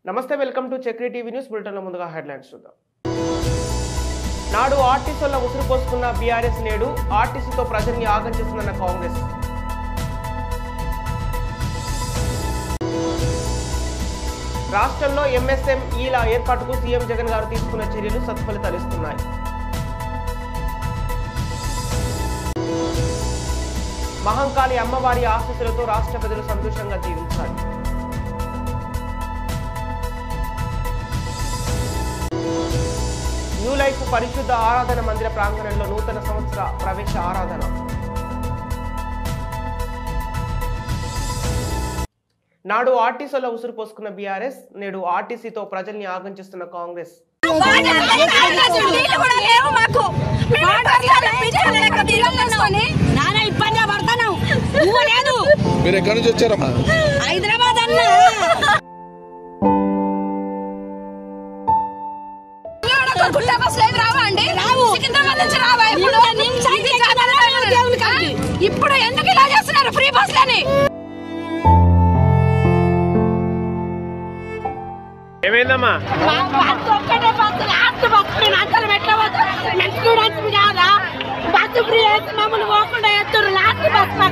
నమస్తే, welcome to Chakri TV news bulletin. ముందుగా headlines చూద్దాం. నాడు ఆర్టీసీల ఉసురు పోసుకున్న బీఆర్ఎస్ నేడు ఆర్టీసీతో ప్రజల్ని ఆగం చేస్తుందన్న కాంగ్రెస్. రాష్ట్రంలో ఎంఎస్ఎంఈల ఏర్పాటుకు సీఎం జగన్ గారు తీసుకున్న చర్యలు సత్ఫలితాలు ఇస్తున్నాయి. మహంకాళి అమ్మవారి ఆశీస్సులతో రాష్ట్ర ప్రజలు సంతోషంగా జీవించాలి. న్యూ లైఫ్ పరిశుద్ధ ఆరాధన మందిర ప్రాంగణంలో నూతన సంవత్సర ప్రవేశ ఆరాధన. నాడు ఆర్టీసీలో ఉసురు పోసుకున్న బీఆర్ఎస్ నేడు ఆర్టీసీతో ప్రజల్ని ఆగం చేస్తున్న కాంగ్రెస్. మీరు ఎక్కడి నుంచి వచ్చారమ్మా? హైదరాబాద్ అన్న ఇప్పుడు ఎందుకు ఇలా చేస్తున్నారు ఫ్రీ బస్లని? ఏమైందమ్మా? ఒక్కటే బస్సు లాస్ట్ బస్సు నేను అంతరం ఎట్లా స్టూడెంట్స్ కాదా? బస్సు ఫ్రీ అయితే మమ్మల్ని పోకుండా ఎత్తురు లాస్ట్ బస్సు.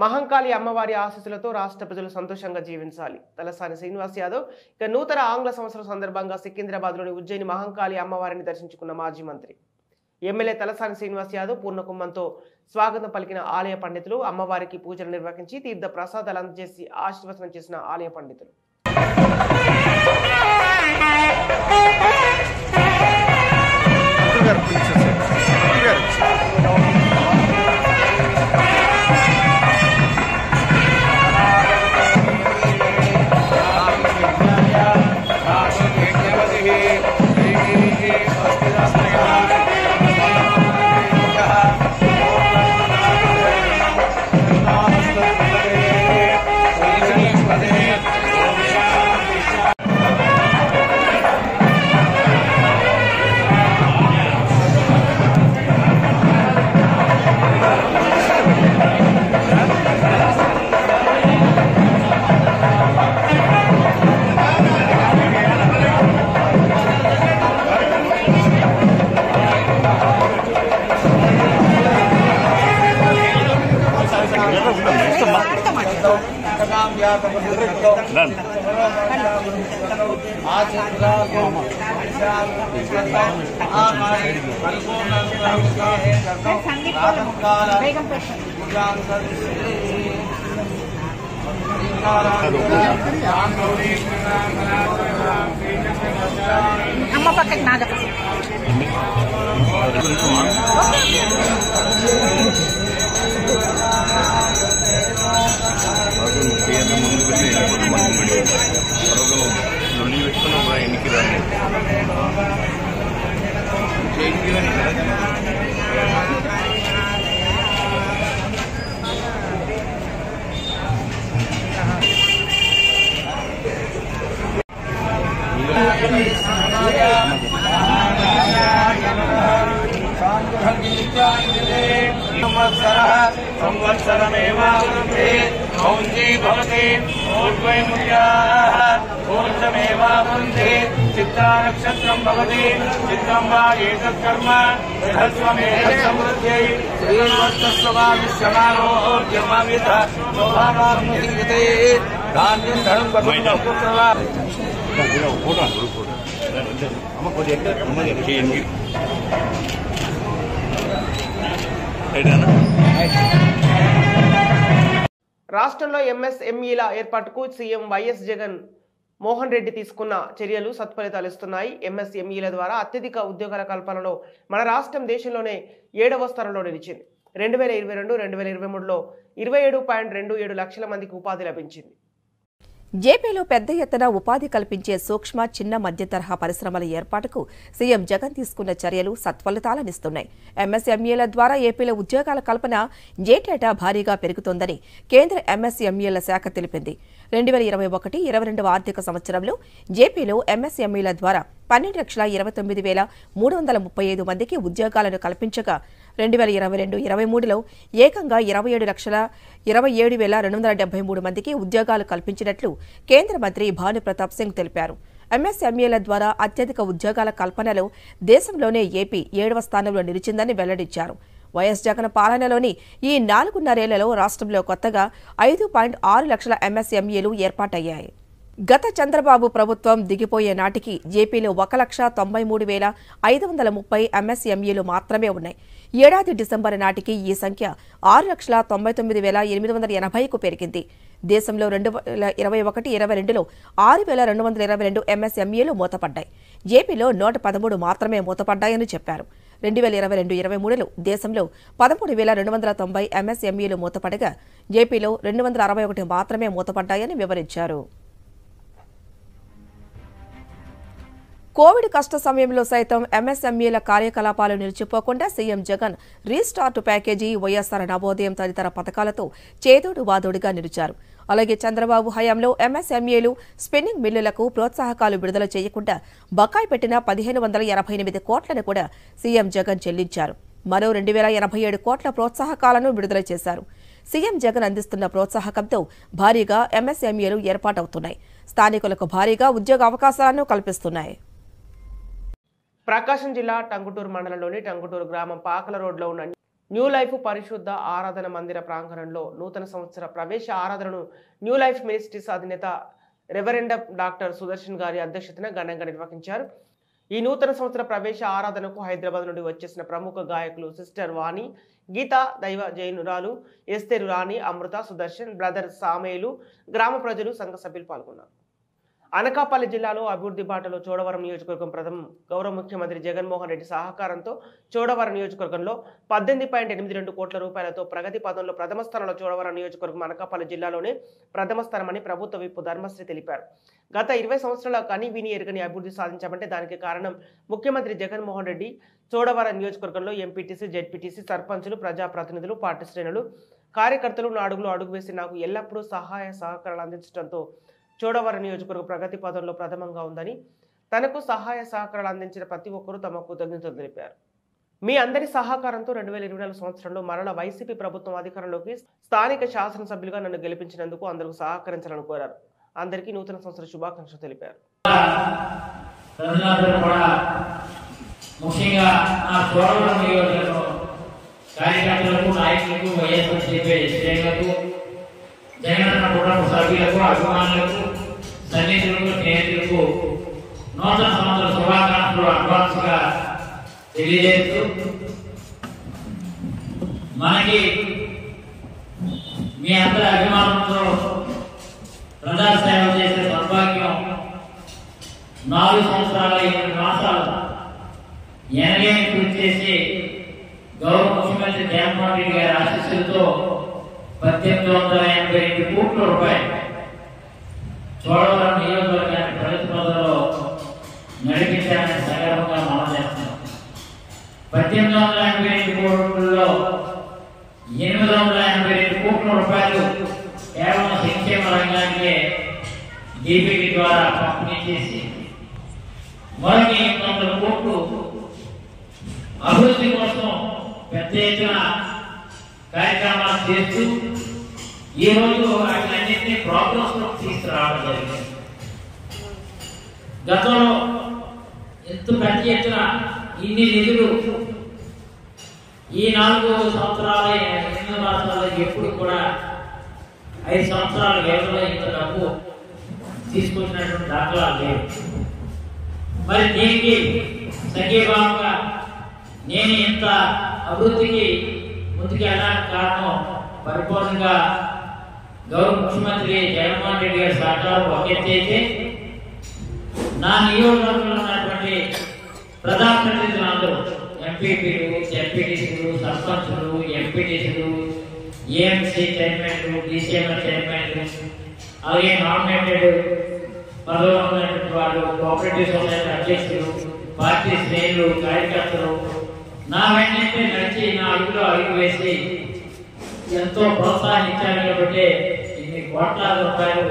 మహంకాళి అమ్మవారి ఆశీస్సులతో రాష్ట్ర ప్రజలు సంతోషంగా జీవించాలి. తలసాని శ్రీనివాస్ యాదవ్ ఇక నూతన ఆంగ్ల సంవత్సరం సందర్భంగా సికింద్రాబాద్లోని ఉజ్జయిని మహంకాళి అమ్మవారిని దర్శించుకున్న మాజీ మంత్రి ఎమ్మెల్యే తలసాని శ్రీనివాస్ యాదవ్ పూర్ణకుంభంతో స్వాగతం పలికిన ఆలయ పండితులు, అమ్మవారికి పూజలు నిర్వహించి తీర్థ ప్రసాదాలు అందజేసి ఆశీర్వచనం చేసిన ఆలయ పండితులు. అమ్మ పక్కకి నాగ ఎన్నికి సంవత్సరమేవావృతే మౌంజీ భవతి పూర్వైముల్యాః పూర్ణమేవావృతే చిత్తా నక్షత్రం భవతి చిత్తం వా ఏతత్ కర్మ బృహస్వమేవ సమృద్ధ్యై శ్రీవత్సస్వమావిశ్యమానోర్యమవిధ శోభామార్ముహీయతే ధాన్యం ధనం పట్టుకువా ఫోటో అమ్మ కొద్ది ఎక్కడ రాష్ట్రంలో ఎంఎస్ఎంఈల ఏర్పాటుకు సీఎం వైఎస్ జగన్ మోహన్ రెడ్డి తీసుకున్న చర్యలు సత్ఫలితాలు ఇస్తున్నాయి. ఎంఎస్ఎంఈల ద్వారా అత్యధిక ఉద్యోగాల కల్పనలో మన రాష్ట్రం దేశంలోనే 7వ స్థానంలో నిలిచింది. 2022-2023లో 27.27 లక్షల మందికి ఉపాధి లభించింది. జేపీలో పెద్ద ఎత్తున ఉపాధి కల్పించే సూక్ష్మ చిన్న మధ్య తరహా పరిశ్రమల ఏర్పాటుకు సీఎం జగన్ తీసుకున్న చర్యలు సత్ఫలితాలనిస్తున్నాయి. ఎంఎస్ఎంఈల ద్వారా ఏపీలో ఉద్యోగాల కల్పన ఏటేటా భారీగా పెరుగుతోందని కేంద్ర ఎంఎస్ఎంఈల శాఖ తెలిపింది. 2021-22 ఆర్థిక సంవత్సరంలో జేపీలో ఎంఎస్ఎంఈల ద్వారా 12,29,335 మందికి ఉద్యోగాలను కల్పించగా 2022-23లో ఏకంగా 27,27,273 మందికి ఉద్యోగాలు కల్పించినట్లు కేంద్ర మంత్రి భానుప్రతాప్ సింగ్ తెలిపారు. ఎంఎస్ఎంఈల ద్వారా అత్యధిక ఉద్యోగాల కల్పనలో దేశంలోనే ఏపీ 7వ స్థానంలో నిలిచిందని వెల్లడించారు. వైఎస్ జగన్ పాలనలోని ఈ 4.5 రాష్ట్రంలో కొత్తగా 5.6 లక్షల ఎంఎస్ఎంఈలు ఏర్పాటయ్యాయి. గత చంద్రబాబు ప్రభుత్వం దిగిపోయే నాటికి ఏపీలో 1,93,530 ఎంఎస్ఎంఈలు మాత్రమే ఉన్నాయి. ఏడాది డిసెంబర్ నాటికి ఈ సంఖ్య 6,99,880కు పెరిగింది. దేశంలో 2021-22లో 6,222 ఎంఎస్ఎంఈలు మూతపడ్డాయి. ఏపీలో 113 మాత్రమే మూతపడ్డాయని చెప్పారు. 2022-23లో దేశంలో 13,290 ఎంఎస్ఎంఈలు మూతపడగా ఏపీలో 261 మాత్రమే మూతపడ్డాయని వివరించారు. కోవిడ్ కష్ట సమయంలో సైతం ఎంఎస్ఎంఈల కార్యకలాపాలు నిలిచిపోకుండా CM Jagan restart package, YSR Navodayam తదితర పథకాలతో చేదోడు వాదోడుగా నిలిచారు. అలాగే చంద్రబాబు హయాంలో ఎంఎస్ఎంఈలు, స్పిన్నింగ్ మిల్లులకు ప్రోత్సాహకాలు విడుదల చేయకుండా బకాయి పెట్టిన 1,588 కోట్లను కూడా సీఎం జగన్ చెల్లించారు. మరో 2,087 కోట్ల ప్రోత్సాహకాలను విడుదల చేశారు. సీఎం జగన్ అందిస్తున్న ప్రోత్సాహకంతో భారీగా ఎంఎస్ఎంఈలు ఏర్పాటవుతున్నాయి. స్థానికులకు భారీగా ఉద్యోగ అవకాశాలను కల్పిస్తున్నాయి. ప్రకాశం జిల్లా టంగుటూరు మండలంలోని టంగుటూరు గ్రామం పాకల రోడ్లో ఉన్న న్యూ లైఫ్ పరిశుద్ధ ఆరాధన మందిర ప్రాంగణంలో నూతన సంవత్సర ప్రవేశ ఆరాధనను న్యూ లైఫ్ మినిస్ట్రీస్ అధినేత రెవరెండ్ డాక్టర్ సుదర్శన్ గారి అధ్యక్షతన ఘనంగా నిర్వహించారు. ఈ నూతన సంవత్సర ప్రవేశ ఆరాధనకు హైదరాబాద్ నుండి వచ్చేసిన ప్రముఖ గాయకులు సిస్టర్ వాణి, గీతా, దైవ జైనురాలు, ఎస్తేరు రాణి, అమృత, సుదర్శన్, బ్రదర్ సామేలు, గ్రామ ప్రజలు, సంఘ సభ్యులు పాల్గొన్నారు. అనకాపల్లి జిల్లాలో అభివృద్ధి బాటలో చోడవరం నియోజకవర్గం ప్రథమం. గౌరవ ముఖ్యమంత్రి జగన్మోహన్ రెడ్డి సహకారంతో చోడవరం నియోజకవర్గంలో 18.82 కోట్ల రూపాయలతో ప్రగతి పదంలో ప్రథమ స్థానంలో చోడవరం నియోజకవర్గం అనకాపల్లి జిల్లాలోనే ప్రథమ స్థానమని ప్రభుత్వ విప్ ధర్మశ్రీ తెలిపారు. గత 20 సంవత్సరాల కని విని ఎరుగని అభివృద్ధి సాధించామంటే దానికి కారణం ముఖ్యమంత్రి జగన్మోహన్ రెడ్డి. చోడవరం నియోజకవర్గంలో ఎంపీటీసీ, జెడ్పీటీసీ, సర్పంచులు, ప్రజాప్రతినిధులు, పార్టీ శ్రేణులు, కార్యకర్తలు నాడుగులు అడుగు వేసి నాకు ఎల్లప్పుడూ సహాయ సహకారాలు అందించడంతో చోడవరం నియోజకవర్గ ప్రగతి పదంలో ప్రథమంగా ఉందని, తనకు సహాయ సహకారాలు అందించిన ప్రతి ఒక్కరూ తమ కృతజ్ఞతలు తెలిపారు. మీ అందరి సహకారంతో 2024 సంవత్సరంలో మరల వైసీపీ ప్రభుత్వం అధికారంలోకి స్థానిక శాసనసభ్యులుగా నన్ను గెలిపించినందుకు అందరూ సహకరించాలని కోరారు. అందరికీ నూతన సంవత్సర శుభాకాంక్షలు తెలిపారు. జగనన్న కుటుంబ సభ్యులకు, అభిమానులకు, సన్నిహితులకు, స్నేహితులకు నూతన సంవత్సర శుభాకాంక్షలు అడ్వాన్స్ గా తెలియజేస్తూ, మనకి మీ అందరి అభిమానంతో ప్రజాసేవ చేసే సౌభాగ్యం 4 సంవత్సరాల 8 మాసాలు ఎనలేని కృషి చేసి గౌరవ ముఖ్యమంత్రి జగన్మోహన్ రెడ్డి గారి ఆశీస్సులతో 1,882 కోట్ల రూపాయలు చోడవరం నియోజకవర్గాన్ని ప్రగతి పదంలో నడిపించాలని సగర్వంగా మనం చేస్తున్నాం. 1,882 కోట్లలో 882 కోట్ల రూపాయలు కేవలం సంక్షేమ రంగానికి డీబీటీ ద్వారా పంపిణీ చేసి మరొక 800 కోట్లు అభివృద్ధి కోసం పెద్ద ఎత్తున కార్యక్రమాలు చేస్తూ ఈ రోజు వాటిలన్నింటినీ ప్రోగ్రెస్ లో తీసుకురావడం జరిగింది. గతంలో ఎంత పెద్ద ఎత్తున ఇన్ని నిధులు ఈ 4 సంవత్సరాల 8 మాసాలు ఎప్పుడు కూడా 5 సంవత్సరాల వ్యవధిలో ఇంత డబ్బు తీసుకొచ్చినటువంటి దాఖలాలు లేవు. మరి దీనికి సంఘీభావంగా నేను ఇంత అభివృద్ధికి ముందుకు వెళ్ళడానికి కారణం పరిపూర్ణంగా గౌరవ ముఖ్యమంత్రి జగన్మోహన్ రెడ్డి గారి సహకారం ఒక ఎత్తైతే నా నియోజకవర్గంలో ఉన్నటువంటి ప్రజాప్రతినిధులందరూ ఎంపీపీలు, ఎంపీటీసీలు, సర్పంచులు, ఎంపీటీసీలు, ఏఎంసీ చైర్మన్లు, డీసీఎంఎల్ చైర్మన్లు, అలాగే నామినేటెడ్ పదవులు ఉన్నటువంటి వాళ్ళు, కోఆపరేటివ్ సొసైటీ అధ్యక్షులు, పార్టీ శ్రేణులు, కార్యకర్తలు నా వెంటనే నడిచి నా అడుగులో అడుగు వేసి ఎంతో ప్రోత్సాహించారు. కాబట్టి ఇన్ని కోట్లాది రూపాయలు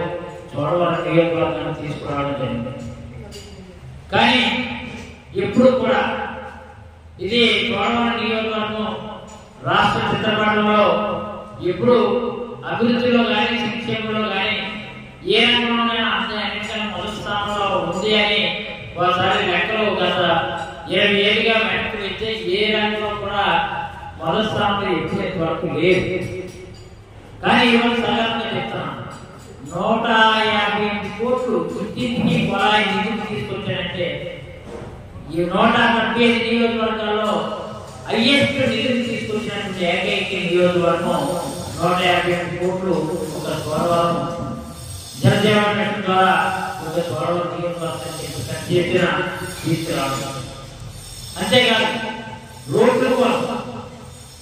చోడవరం నియోజకవర్గాన్ని తీసుకురావడం జరిగింది. కానీ ఎప్పుడు కూడా ఇది చోడవరం నియోజకవర్గం రాష్ట్ర చిత్రపటంలో ఎప్పుడు అభివృద్ధిలో కానీ సంక్షేమంలో కానీ ఏ రంగంలోనైనా అన్నిటికన్నా మొదటి స్థానంలో ఉంది అని ఒకసారి లెక్కలు గత 20 ఏళ్ళుగా వెనక్కి వెళ్తే ఏ రంగంలో కూడా మొదటి స్థానంలో ఎప్పుడు వరకు లేదు. కానీ ఈరోజు సాధారణంగా చెప్తాను, 158 కోట్లు ఇంటింటికి కుళాయి నిధులు తీసుకొచ్చారంటే ఈ 145 నియోజకవర్గాల్లో హైయెస్ట్ నిధులు తీసుకొచ్చినటువంటి ఏకైక నియోజకవర్గం 158 కోట్లు ఒక చోడవరం జనజీవన మిషన్ ద్వారా ఒక చోడవరం నియోజకవర్గానికి చెప్పిన తీసుకురావడం. అంతేకాదు రోడ్ల కోసం,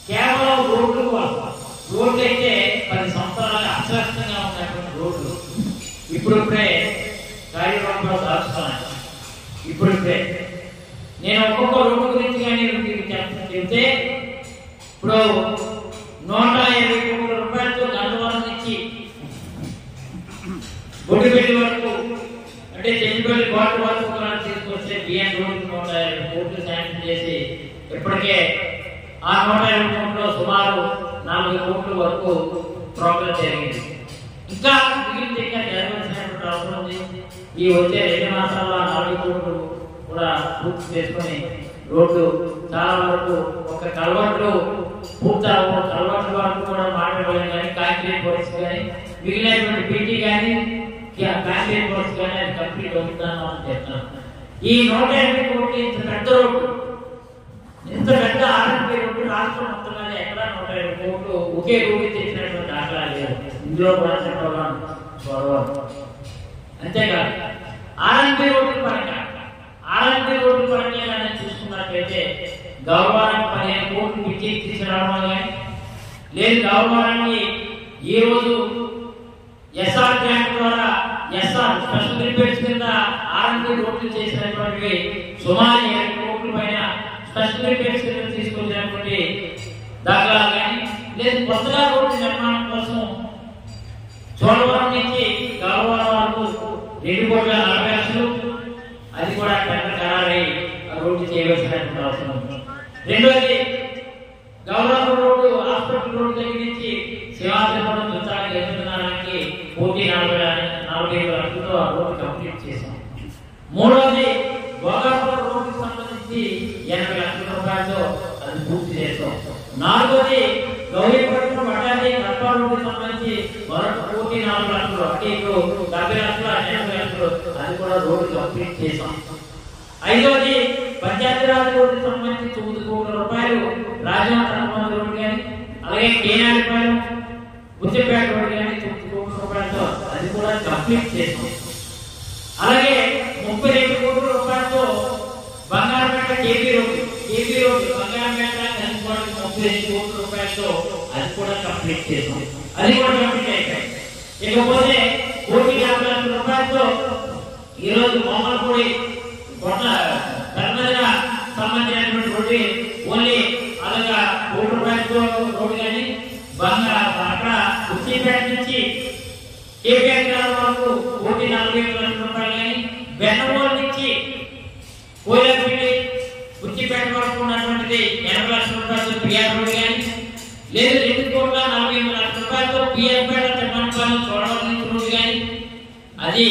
కేవలం రోడ్ల కోసం, రోడ్లు అయితే 10 సంవత్సరాలుగా అస్వస్థంగా ఉన్నటువంటి రోడ్లు ఇప్పుడిప్పుడే కార్యక్రమంలో దాచుతున్నాను. ఇప్పుడిప్పుడే నేను ఒక్కొక్క రోడ్డు గురించి కానీ చెప్తే ఇప్పుడు 120 కోట్ల రూపాయలతో గంటవరం నుంచి బొడ్డుపల్లి వరకు అంటే చెంచుపల్లి బాటు వరకు తీసుకొస్తే బిఎన్ రోడ్డు 150 కోట్లు శాంక్షన్ చేసి ఇప్పటికే ఆ 150 కోట్లలో సుమారు 40 కోట్ల వరకు ప్రోగ్రెస్ జరిగింది. ఇంకా మిగిలితే ఇంకా జరగాల్సినటువంటి అవసరం ఉంది. ఈ వచ్చే 2 మాసాల్లో 4 కోట్లు కూడా పూర్తి చేసుకుని రోడ్డు చాలా వరకు ఒక కలవట్లు పూర్తవు, కలవట్ల వరకు కూడా మాట్లాడలేం. కానీ కాంక్రీట్ వర్క్స్ కానీ మిగిలినటువంటి పీటీ కానీ కాంక్రీట్ వర్క్స్ కానీ అది కంప్లీట్ అవుతుందని మనం చెప్తున్నాం. ఈ 150 కోట్లు ఇంత పెద్ద రోడ్డు, ఇంత పెద్ద ఆర్ఎంపీ రోడ్డు రాష్ట్రం మొత్తంలో ఎక్కడ 150 కోట్లు ఒకే రోడ్డు తెచ్చినటువంటి దాఖలా లేదు. ఇందులో కూడా చెప్పడం చూడవచ్చు. అంతేకాదు ఆర్ఎంపీ రోడ్డు పరంగా చూసుకున్నట్లయితే గౌరవానికి 15 కోట్లు పిచ్చి తీసుకురావడం కానీ లేదు, గౌరవానికి ఈ రోజు ఎస్ఆర్ గ్రాంట్ ద్వారా ఎస్ఆర్ స్పెషల్ రిపేర్స్ కింద ఆర్ఎంపీ రోడ్లు చేసినటువంటి సుమారు 7 కోట్ల పైన స్పెషల్ రిపేర్స్ కింద తీసుకొచ్చినటువంటి దాఖలాలు కానీ లేదు, కొత్తగా రోడ్డు నిర్మాణం కోసం చోడవరం నుంచి గౌరవం వరకు 2,40,00,000 అది కూడా టెండర్ ఖరారై రోడ్డు చేయవలసినటువంటి అవసరం ఉంది. రెండోది గౌరవ రోడ్డు హాస్పిటల్ రోడ్డు దగ్గర నుంచి శివాజీపురం చుట్టానికి ఎదురున్నానికి 45 లక్షలతో ఆ రోడ్డు కంప్లీట్ చేశాం. మూడోది భోగాపురం రోడ్డుకి సంబంధించి 80 లక్షల రూపాయలతో అది పూర్తి చేస్తాం. నాలుగోది గౌరీపట్నం వడ్డాది కడప రోడ్డుకి సంబంధించి మరొక 44 లక్షలు, అంటే ఇప్పుడు 70 లక్షలు 80 లక్షలు అది కూడా రోడ్డు కంప్లీట్ చేశాం. ఐదోది పంచాయతీరాజ్ రోడ్డుకి సంబంధించి 9 కోట్ల రూపాయలు రాజమండ్రి రోడ్డు కానీ అలాగే కేనాడిపాలెం బుచ్చిపేట రోడ్డు కానీ 9 కోట్ల రూపాయలతో అది కూడా కంప్లీట్ చేశాం. అలాగే 32 కోట్ల రూపాయలతో బంగారపేట కేబీ రోడ్డు బంగారపేట కలిసిపోవడానికి 32 కోట్ల రూపాయలతో అది కూడా కంప్లీట్ చేశాం. అది కూడా కంప్లీట్ అయిపోయింది. ఇకపోతే 1,50 లక్షల రూపాయలతో ఈరోజు మోమల్పూడి కర్మదిన సంబంధించినటువంటి రోడ్డు ఓన్లీ అలాగా 1 కోటి రూపాయలతో రోడ్డు కానీ అక్కడ ఉచ్చిపేట నుంచి కేపీఆర్ వరకు 1,45 లక్షల రూపాయలు కానీ బెన్నమూరు నుంచి కోయిలపల్లి ఉచ్చిపేట వరకు ఉన్నటువంటిది 80 లక్షల రూపాయలతో పిఆర్ రోడ్డు కానీ లేదు 2,48 లక్షల రూపాయలతో పిఆర్ పేట తిమ్మపాలెం చోడవరం నుంచి రోడ్డు కానీ అది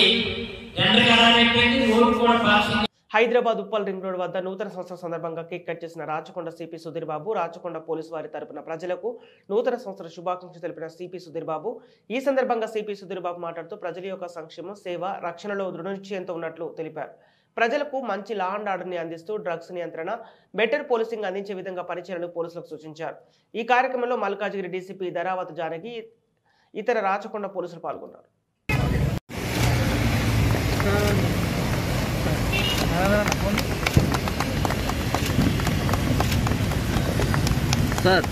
టెండర్ ఖరారు అయిపోయింది. రోడ్డు కూడా పాక్షికంగా. హైదరాబాద్ ఉప్పల్ రింగ్ రోడ్ వద్ద నూతన సంవత్సరం సందర్భంగా కేక్ కట్ చేసిన రాచకొండ సిపి సుధీర్ బాబు, రాచకొండ పోలీసు వారి తరపున ప్రజలకు నూతన సంవత్సర శుభాకాంక్షలు తెలిపిన సిపి సుధీర్ బాబు. ఈ సందర్భంగా సిపి సుధీర్ బాబు మాట్లాడుతూ ప్రజల యొక్క సంక్షేమం, సేవ, రక్షణలో దృఢ నిశ్చయంతో ఉన్నట్లు తెలిపారు. ప్రజలకు మంచి లా అండ్ ఆర్డర్ని అందిస్తూ డ్రగ్స్ నియంత్రణ, బెటర్ పోలీసింగ్ అందించే విధంగా పనిచేయాలని పోలీసులకు సూచించారు. ఈ కార్యక్రమంలో మల్కాజిగిరి డీసీపీ ధరావత్ జానకి, ఇతర రాచకొండ పోలీసులు పాల్గొన్నారు. సార్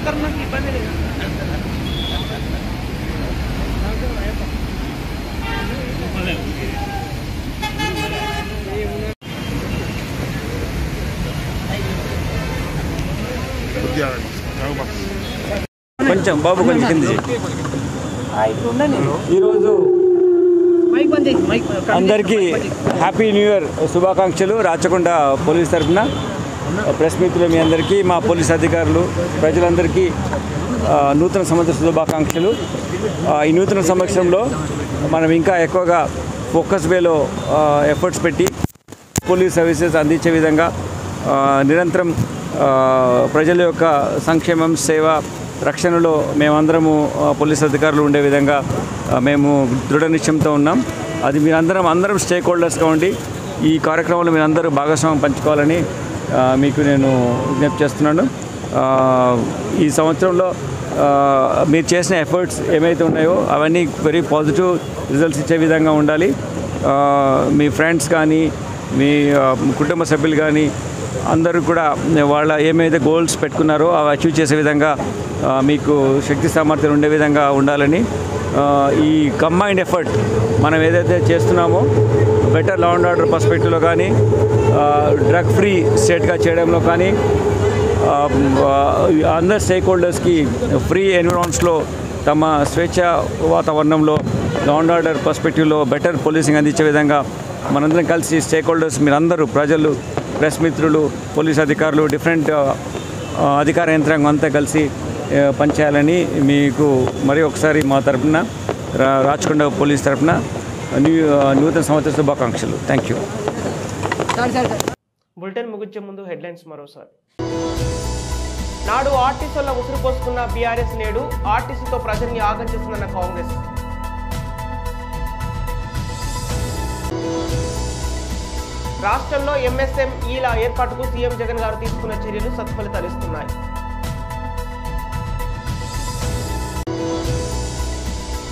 करना की इब्బంది లేదు కొంచెం బాబు కొంచెం కింది ఈరోజు అందరికీ హ్యాపీ న్యూ ఇయర్ శుభాకాంక్షలు. రాచకొండ పోలీస్ తరఫున ప్రెస్ మిత్రులు మీ అందరికీ, మా పోలీస్ అధికారులు, ప్రజలందరికీ నూతన సంవత్సర శుభాకాంక్షలు. ఈ నూతన సంవత్సరంలో మనం ఇంకా ఎక్కువగా ఫోకస్ వేలో ఎఫర్ట్స్ పెట్టి పోలీస్ సర్వీసెస్ అందించే విధంగా నిరంతరం ప్రజల యొక్క సంక్షేమం, సేవ, రక్షణలో మేమందరము పోలీస్ అధికారులు ఉండే విధంగా మేము దృఢ నిశ్చయంతో ఉన్నాం. అది అందరం స్టేక్ హోల్డర్స్గా ఉండి ఈ కార్యక్రమంలో మీరందరూ భాగస్వామ్యం పంచుకోవాలని మీకు నేను విజ్ఞప్తి చేస్తున్నాను. ఈ సంవత్సరంలో మీరు చేసిన ఎఫర్ట్స్ ఏమైతే ఉన్నాయో అవన్నీ వెరీ పాజిటివ్ రిజల్ట్స్ ఇచ్చే విధంగా ఉండాలి. మీ ఫ్రెండ్స్ కానీ, మీ కుటుంబ సభ్యులు కానీ అందరూ కూడా వాళ్ళ ఏమైతే గోల్స్ పెట్టుకున్నారో అవి అచీవ్ చేసే విధంగా మీకు శక్తి సామర్థ్యం ఉండే విధంగా ఉండాలని, ఈ కంబైన్డ్ ఎఫర్ట్ మనం ఏదైతే చేస్తున్నామో బెటర్ లా అండ్ ఆర్డర్ పర్స్పెక్టివ్లో కానీ, డ్రగ్ ఫ్రీ స్టేట్గా చేయడంలో కానీ, అందరు స్టేక్ హోల్డర్స్కి ఫ్రీ ఎన్విరాన్మెంట్స్లో తమ స్వేచ్ఛ వాతావరణంలో లా అండ్ ఆర్డర్ పర్స్పెక్టివ్లో బెటర్ పోలీసింగ్ అందించే విధంగా మనందరం కలిసి స్టేక్ హోల్డర్స్ మీరందరూ, ప్రజలు, ప్రెస్ మిత్రులు, పోలీస్ అధికారులు, డిఫరెంట్ అధికార యంత్రాంగం అంతా కలిసి పనిచేయాలని మీకు మరి ఒకసారి మా తరఫున, రాచకొండ పోలీస్ తరఫున నూతన సంవత్సర శుభాకాంక్షలు. Thank you. బులెటిన్ ముగించే ముందు హెడ్లైన్స్ మరోసారి. నాడు ఆర్టీసీల ఉసురు పోసుకున్న బీఆర్ఎస్ నేడు ఆర్టీసీతో ప్రజల్ని ఆగం చేస్తుందన్న కాంగ్రెస్. రాష్ట్రంలో ఎంఎస్ఎంఈల ఏర్పాటుకు సీఎం జగన్ గారు తీసుకున్న చర్యలు సత్ఫలితాలు ఇస్తున్నాయి.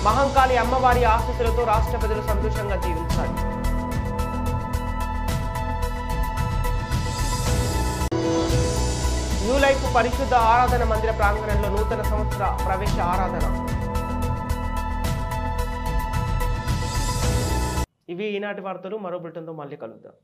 మహంకాళి అమ్మవారి ఆశీస్సులతో రాష్ట్ర ప్రజలు సంతోషంగా జీవించాలి. న్యూ లైఫ్ పరిశుద్ధ ఆరాధన మందిర ప్రాంగణంలో నూతన సంవత్సర ప్రవేశ ఆరాధన. ఇవి ఈనాటి వార్తలు. మరో బులెటిన్తో మళ్ళీ కలుద్దాం.